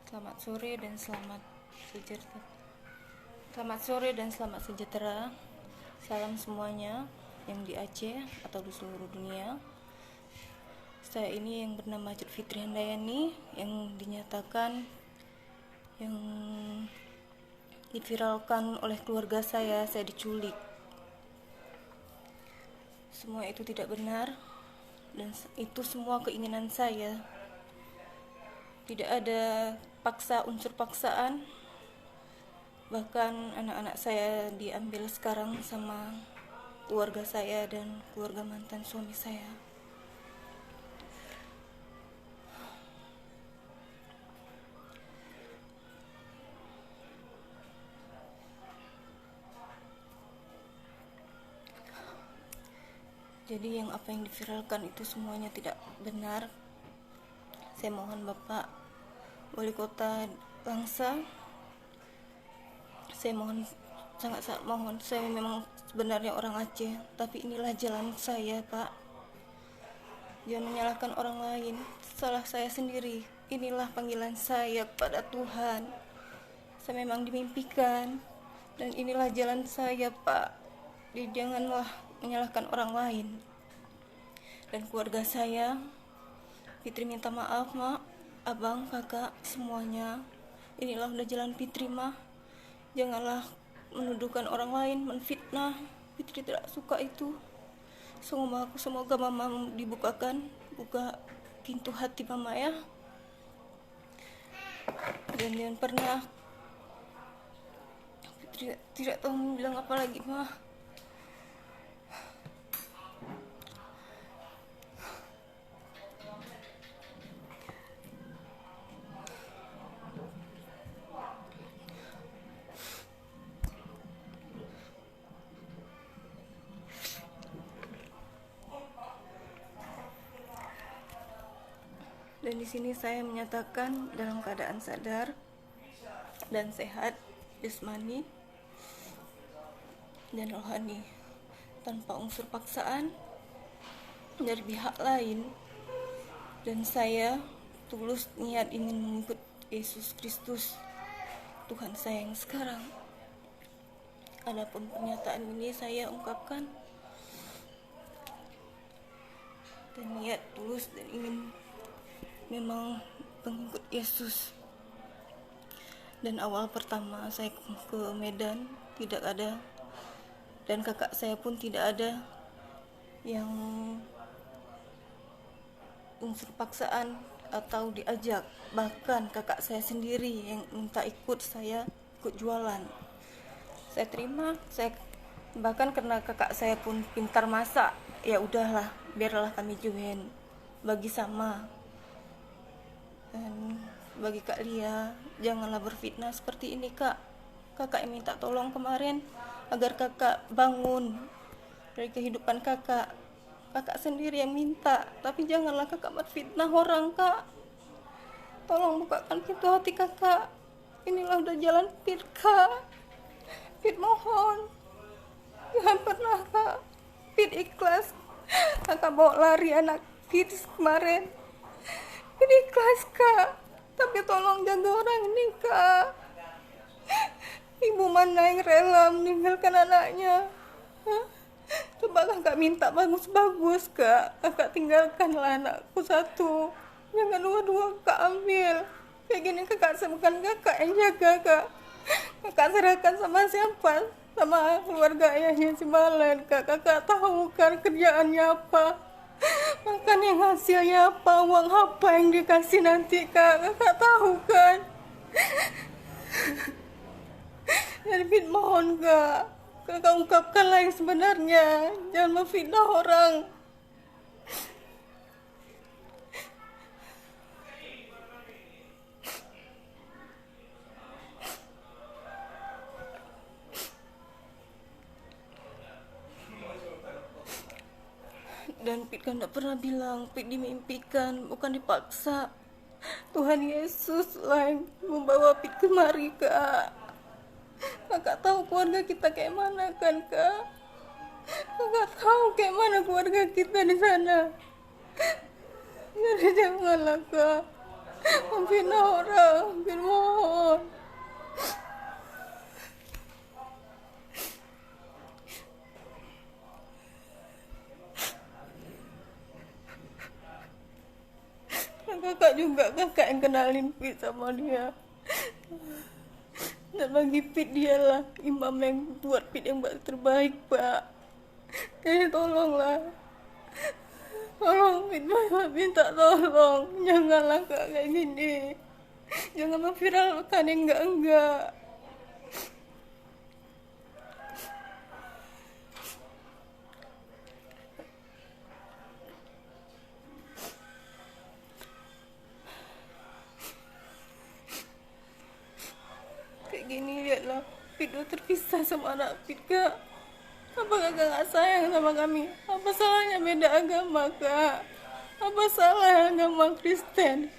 Selamat sore dan selamat sejahtera. Selamat sore dan selamat sejahtera. Salam semuanya yang di Aceh atau di seluruh dunia. Saya ini yang bernama Cut Fitri Handayani yang dinyatakan yang diviralkan oleh keluarga saya diculik. Semua itu tidak benar dan itu semua keinginan saya. Tidak ada unsur paksaan. Bahkan anak-anak saya diambil sekarang sama keluarga saya dan keluarga mantan suami saya. Jadi apa yang diviralkan itu semuanya tidak benar. Saya mohon Bapak Wali Kota Langsa, saya mohon, sangat mohon, saya memang sebenarnya orang Aceh, tapi inilah jalan saya, Pak. Jangan menyalahkan orang lain, salah saya sendiri. Inilah panggilan saya kepada Tuhan. Saya memang dimimpikan, dan inilah jalan saya, Pak. Jadi janganlah menyalahkan orang lain. Dan keluarga saya, Fitri minta maaf, Mak, Abang, Kakak, semuanya. Inilah udah jalan Fitri, mah. Janganlah menuduhkan orang lain, menfitnah. Fitri tidak suka itu. Semoga Mama buka pintu hati Mama ya. Dan jangan pernah Fitri tidak tahu bilang apa lagi, mah. Dan di sini saya menyatakan dalam keadaan sadar dan sehat jasmani dan rohani, tanpa unsur paksaan dari pihak lain. Dan saya tulus niat ingin mengikut Yesus Kristus, Tuhan saya yang sekarang. Adapun pernyataan ini saya ungkapkan dan niat tulus dan ingin memang pengikut Yesus. Dan awal pertama saya ke Medan tidak ada, dan kakak saya pun tidak ada yang unsur paksaan atau diajak. Bahkan kakak saya sendiri yang minta ikut jualan. Saya terima, bahkan karena kakak saya pun pintar masak, ya udahlah, biarlah kami join, bagi sama. Dan bagi Kak Lia, janganlah berfitnah seperti ini, Kak. Kakak yang minta tolong kemarin agar kakak bangun dari kehidupan kakak. Kakak sendiri yang minta, tapi janganlah kakak berfitnah orang, Kak. Tolong bukakan pintu hati kakak. Inilah udah jalan Fit, Kak. Fit mohon, jangan pernah, Kak. Fit ikhlas. Kakak bawa lari anak Fit kemarin. Ini ikhlas, Kak, tapi tolong jaga orang ini, Kak. Ibu mana yang rela meninggalkan anaknya? Coba kakak minta bagus-bagus, Kak. Kakak tinggalkanlah anakku satu, jangan dua-dua Kak ambil. Kayak gini kakak bukan kakak yang jaga, Kak. Kakak serahkan sama siapa? Sama keluarga ayahnya si Malen, Kak. Kakak tahu kan kerjaannya apa, makan yang hasilnya apa, uang apa yang dikasih nanti, Kak. Kakak tahu kan. Jadi Fit mohon, Kak, kakak ungkapkanlah yang sebenarnya, jangan memfitnah orang. Dan Pit kan tidak pernah bilang Pit dimimpikan, bukan dipaksa. Tuhan Yesus lah yang membawa Pit kemari, Kak. Kakak tahu keluarga kita kayak mana kan, Kak. Kakak tahu kayak mana keluarga kita di sana. Jadi janganlah, Kak. Maafin orang, maafin mohon. Kakak juga, kakak yang kenalin Pit sama dia. Dan bagi Pit dialah imam yang buat Pit yang terbaik, Pak. Jadi tolonglah. Tolong Pit, minta tolong. Janganlah Kak kayak gini. Jangan memviralkan yang enggak-enggak. Kayak gini lihatlah, Pit udah terpisah sama anak Pit, Kak. Apa kakak gak sayang sama kami? Apa salahnya beda agama, Kak? Apa salah agama Kristen?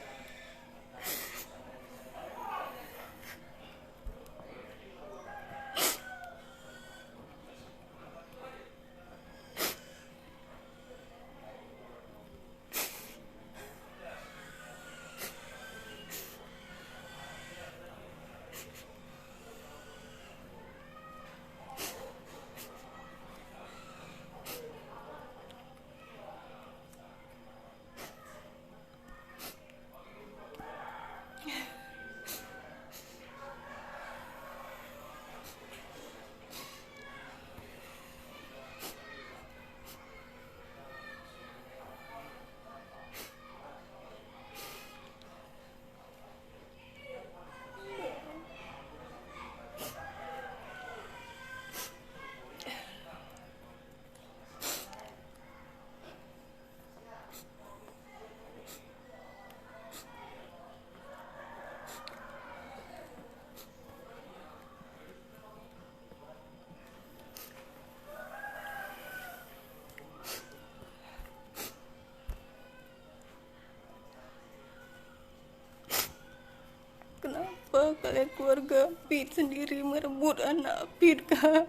Kenapa kalian keluarga Pit sendiri merebut anak Pit, Kak?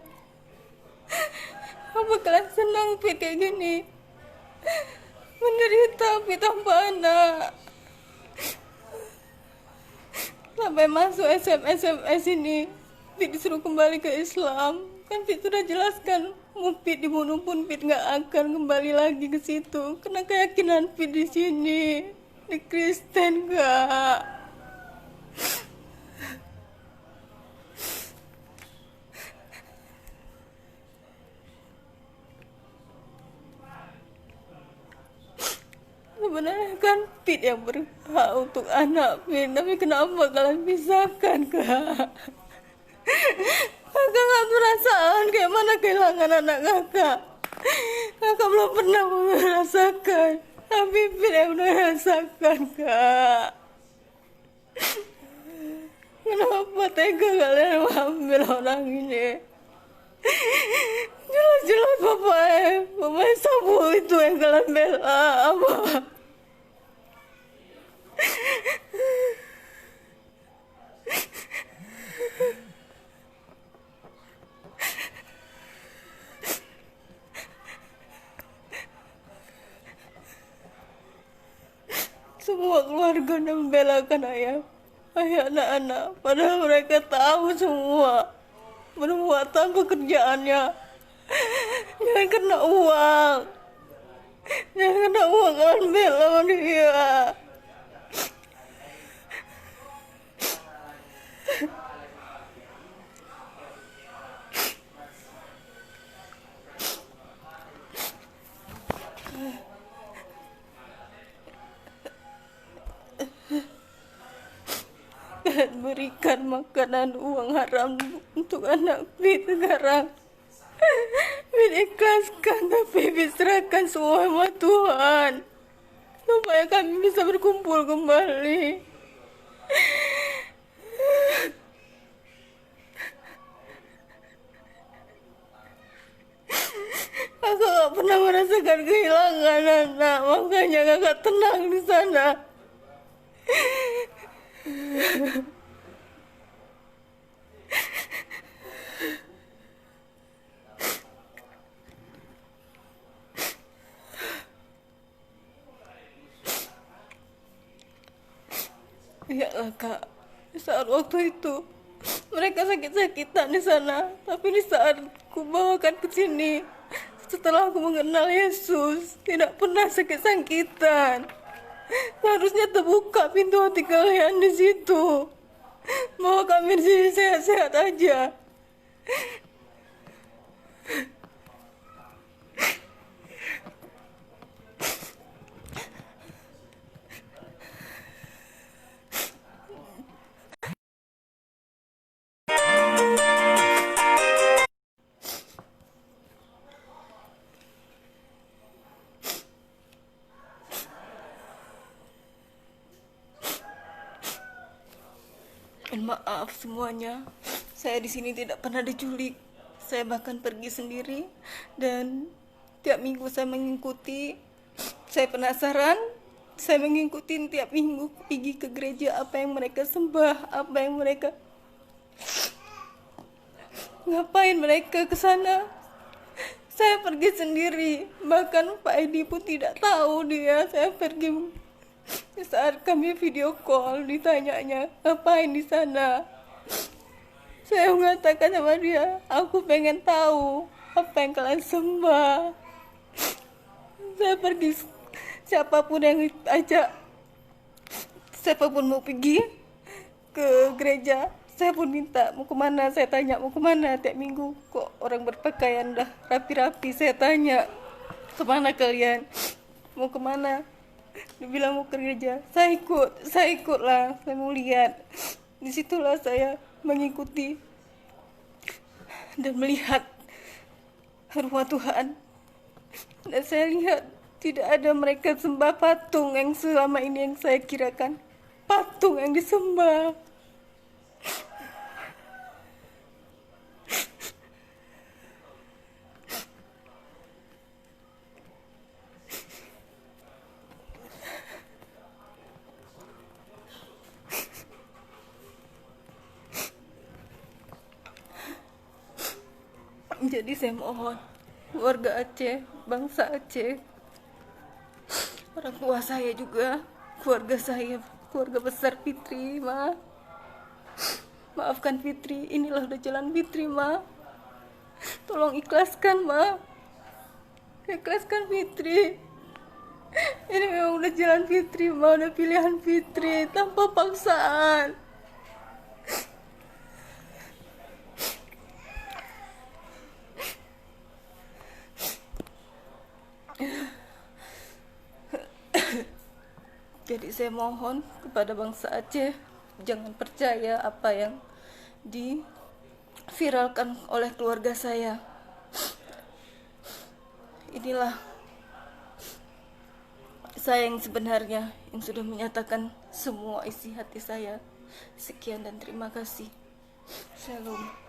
Apa kalian senang Pit kayak gini? Menderita Pit tanpa anak. Sampai masuk SMS ini, Pit disuruh kembali ke Islam. Kan Pit sudah jelaskan, mau Pit dibunuh pun Pit nggak akan kembali lagi ke situ. Karena keyakinan Pit di sini, di Kristen, Kak. Sebenarnya kan Pit yang berhak untuk anak Pit, tapi kenapa kalian pisahkan, Kak? Kakak gak perasaan kayak mana kehilangan anak kakak. Kakak belum pernah merasakan, tapi Pit yang udah rasakan, Kak. Kenapa tega kalian mengambil orang ini? Jelas-jelas Bapak Sabu itu yang kalian bela, apa? Semua keluarga membelakan ayah anak-anak, padahal mereka tahu semua perbuatan pekerjaannya. Jangan kena uang, kalian bela dia. Kalian berikan makanan uang haram untuk anak Pit sekarang. Pit ikhlaskan, tapi Pit serahkan semua sama Tuhan, supaya kami bisa berkumpul kembali. Kakak gak pernah merasakan kehilangan anak, makanya kakak tenang di sana. Iyalah kak, di saat waktu itu mereka sakit-sakitan di sana, tapi di saat ku bawakan ke sini, setelah aku mengenal Yesus, tidak pernah sakit-sakitan. Seharusnya terbuka pintu hati kalian di situ, bahwa kami di sini sehat-sehat aja. Dan maaf semuanya, saya di sini tidak pernah diculik. Saya bahkan pergi sendiri dan tiap minggu saya mengikuti. Saya penasaran, saya mengikuti tiap minggu pergi ke gereja, apa yang mereka sembah, apa yang mereka ngapain mereka ke sana. Saya pergi sendiri, bahkan Pak Edi pun tidak tahu dia saya pergi. Saat kami video call, ditanyanya ngapain di sana, saya mengatakan sama dia, aku pengen tahu apa yang kalian sembah. Saya pergi, siapapun yang ajak, siapapun mau pergi ke gereja, saya pun minta mau kemana. Saya tanya mau kemana tiap minggu, kok orang berpakaian dah rapi-rapi. Saya tanya, kemana kalian, mau kemana? Dia bilang mau ke gereja. Saya ikutlah, saya mau lihat. Disitulah saya mengikuti dan melihat rumah Tuhan. Dan saya lihat tidak ada mereka sembah patung yang selama ini yang saya kirakan patung yang disembah. Jadi saya mohon warga Aceh, bangsa Aceh, orang tua saya juga, keluarga saya, keluarga besar Fitri, maafkan Fitri. Inilah udah jalan Fitri, tolong ikhlaskan, ikhlaskan Fitri. Ini memang udah jalan Fitri, udah pilihan Fitri tanpa paksaan. Jadi saya mohon kepada bangsa Aceh, jangan percaya apa yang diviralkan oleh keluarga saya. Inilah saya yang sebenarnya, yang sudah menyatakan semua isi hati saya. Sekian dan terima kasih. Shalom.